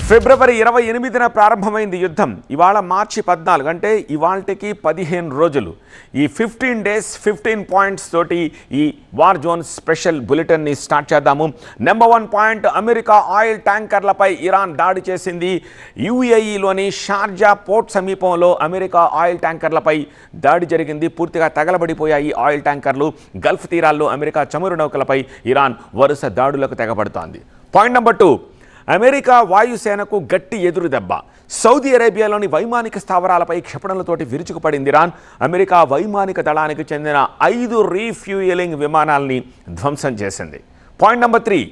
ఫిబ్రవరి 28న ప్రారంభమైంది యుద్ధం. ఇవాళ మార్చి 14 అంటే ఇవాల్టికి 15 రోజులు. ఈ 15 డేస్ 15 పాయింట్స్ తోటి ఈ వార్ జోన్ స్పెషల్ బులెటిన్ని స్టార్ట్ చేద్దాము. నెంబర్ 1 పాయింట్, అమెరికా ఆయిల్ ట్యాంకర్లపై ఇరాన్ దాడి చేసింది. యుఏఈలోని షార్జా పోర్ట్ సమీపంలో అమెరికా ఆయిల్ ట్యాంకర్లపై దాడి జరిగింది. పూర్తిగా తగలబడిపోయాయి ఆయిల్ ట్యాంకర్లు. గల్ఫ్ తీరాల్లో అమెరికా చమురు నౌకలపై ఇరాన్ వరుస దాడులకు తెగబడుతోంది. పాయింట్ నెంబర్ 2, అమెరికా వాయుసేనకు గట్టి ఎదురు దెబ్బ. సౌదీ అరేబియాలోని వైమానిక స్థావరాలపై క్షిపణులతోటి విరుచుకుపడింది ఇరాన్. అమెరికా వైమానిక దళానికి చెందిన 5 రీఫ్యూయలింగ్ విమానాల్ని ధ్వంసం చేసింది. పాయింట్ నెంబర్ 3,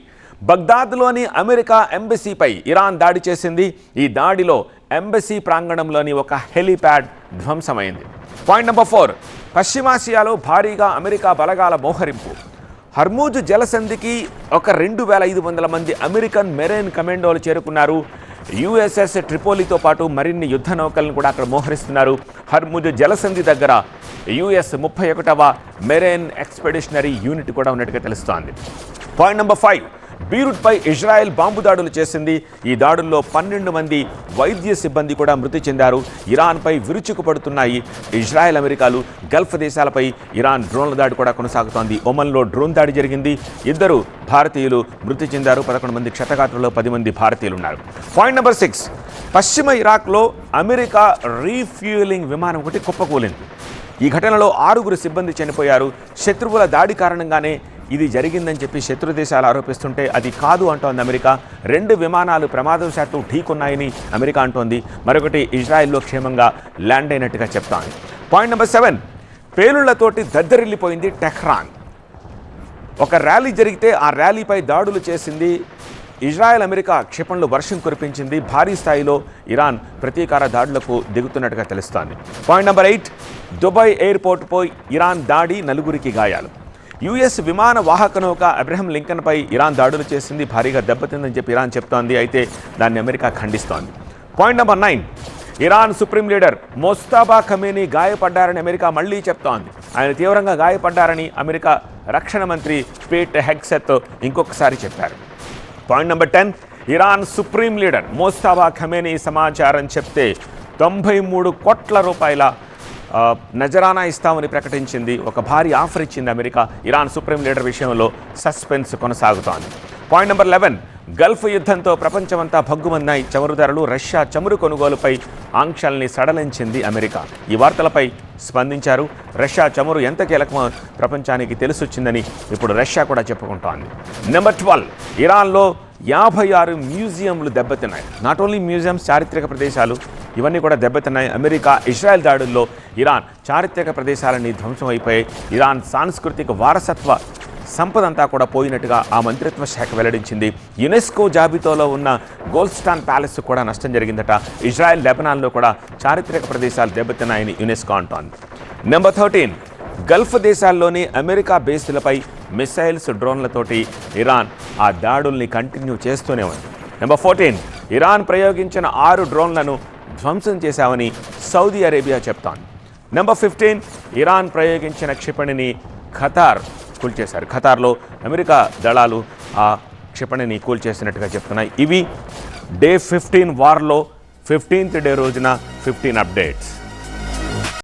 బగ్దాద్లోని అమెరికా ఎంబసీపై ఇరాన్ దాడి చేసింది. ఈ దాడిలో ఎంబసీ ప్రాంగణంలోని ఒక హెలీప్యాడ్ ధ్వంసమైంది. పాయింట్ నెంబర్ 4, పశ్చిమాసియాలో భారీగా అమెరికా బలగాల మోహరింపు. హర్మూజ్ జలసంధికి ఒక 2500 మంది అమెరికన్ మెరైన్ కమాండోలు చేరుకున్నారు. యుఎస్ఎస్ ట్రిపోలితో పాటు మరిన్ని యుద్ధ నౌకలను కూడా అక్కడ మోహరిస్తున్నారు. హర్మూజ్ జలసంధి దగ్గర యుఎస్ 31వ మెరైన్ ఎక్స్పెడిషనరీ యూనిట్ కూడా ఉన్నట్టుగా తెలుస్తోంది. పాయింట్ నెంబర్ 5, బీరూట్పై ఇజ్రాయెల్ బాంబు దాడులు చేసింది. ఈ దాడుల్లో 12 మంది వైద్య సిబ్బంది కూడా మృతి చెందారు. ఇరాన్పై విరుచుకుపడుతున్నాయి ఇజ్రాయెల్, అమెరికాలు. గల్ఫ్ దేశాలపై ఇరాన్ డ్రోన్ల దాడి కూడా కొనసాగుతోంది. ఒమన్లో డ్రోన్ దాడి జరిగింది. 2 భారతీయులు మృతి చెందారు. 11 మంది క్షతగాత్రుల్లో 10 మంది భారతీయులు ఉన్నారు. పాయింట్ నెంబర్ 6, పశ్చిమ ఇరాక్లో అమెరికా రీఫ్యూయలింగ్ విమానం ఒకటి కుప్పకూలింది. ఈ ఘటనలో 6 సిబ్బంది చనిపోయారు. శత్రువుల దాడి కారణంగానే ఇది జరిగిందని చెప్పి శత్రు దేశాలు ఆరోపిస్తుంటే అది కాదు అంటోంది అమెరికా. 2 విమానాలు ప్రమాదవశాత్తు ఢీకొన్నాయని అమెరికా అంటోంది. మరొకటి ఇజ్రాయెల్లో క్షేమంగా ల్యాండ్ అయినట్టుగా చెప్తోంది. పాయింట్ నెంబర్ 7, పేలుళ్లతోటి దద్దరిల్లిపోయింది టెహ్రాన్. ఒక ర్యాలీ జరిగితే ఆ ర్యాలీపై దాడులు చేసింది ఇజ్రాయెల్. అమెరికా క్షిపణులు వర్షం కురిపించింది. భారీ స్థాయిలో ఇరాన్ ప్రతీకార దాడులకు దిగుతున్నట్టుగా తెలుస్తోంది. పాయింట్ నెంబర్ 8, దుబాయ్ ఎయిర్పోర్టుపై ఇరాన్ దాడి, 9కి గాయాలు. యుఎస్ విమాన వాహక నౌక అబ్రహం లింకన్పై ఇరాన్ దాడులు చేసింది. భారీగా దెబ్బతిందని చెప్పి ఇరాన్ చెప్తోంది. అయితే దాన్ని అమెరికా ఖండిస్తోంది. Point number 9, Iran supreme leader Mojtaba Khamenei గాయపడ్డారని అమెరికా మళ్లీ చెప్తోంది. ఆయన తీవ్రంగా గాయపడ్డారని అమెరికా రక్షణ మంత్రి పీట్ హెగ్సెత్ ఇంకొకసారి చెప్పారు. Point number 10, Iran supreme leader Mojtaba Khamenei సమాచారం చెప్తే 93 కోట్ల రూపాయల నజరానా ఇస్తామని ప్రకటించింది. ఒక భారీ ఆఫర్ ఇచ్చింది అమెరికా. ఇరాన్ సుప్రీం లీడర్ విషయంలో సస్పెన్స్ కొనసాగుతోంది. పాయింట్ నెంబర్ 11, గల్ఫ్ యుద్ధంతో ప్రపంచమంతా భగ్గుమన్నాయి చమురు ధరలు. రష్యా చమురు కొనుగోలుపై ఆంక్షల్ని సడలించింది అమెరికా. ఈ వార్తలపై స్పందించారు. రష్యా చమురు ఎంత కీలకమో ప్రపంచానికి తెలిసొచ్చిందని ఇప్పుడు రష్యా కూడా చెప్పుకుంటోంది. నెంబర్ 12, ఇరాన్లో 56 మ్యూజియంలు దెబ్బతిన్నాయి. నాట్ ఓన్లీ మ్యూజియంస్, చారిత్రక ప్రదేశాలు ఇవన్నీ కూడా దెబ్బతిన్నాయి. అమెరికా ఇజ్రాయెల్ దాడుల్లో ఇరాన్ చారిత్రక ప్రదేశాలన్నీ ధ్వంసం అయిపోయాయి. ఇరాన్ సాంస్కృతిక వారసత్వ సంపదంతా కూడా పోయినట్టుగా ఆ మంత్రిత్వ శాఖ వెల్లడించింది. యునెస్కో జాబితాలో ఉన్న గోల్డ్స్టాన్ ప్యాలెస్ కూడా నష్టం జరిగిందట. ఇజ్రాయెల్, లెబనాన్లో కూడా చారిత్రక ప్రదేశాలు దెబ్బతిన్నాయని యునెస్కో అంటోంది. నెంబర్ 13, గల్ఫ్ దేశాల్లోని అమెరికా బేస్లపై మిసైల్స్, డ్రోన్లతోటి ఇరాన్ ఆ దాడుల్ని కంటిన్యూ చేస్తూనే ఉంది. నెంబర్ 14, ఇరాన్ ప్రయోగించిన 6 డ్రోన్లను ధ్వంసం చేశామని సౌదీ అరేబియా చెప్తోంది. నెంబర్ 15, ఇరాన్ ప్రయోగించిన క్షిపణిని ఖతార్ కూల్చేశారు. ఖతార్లో అమెరికా దళాలు ఆ క్షిపణిని కూల్చేసినట్టుగా చెప్తున్నాయి. ఇవి డే 15 వార్లో 15th డే రోజున 15 అప్డేట్స్.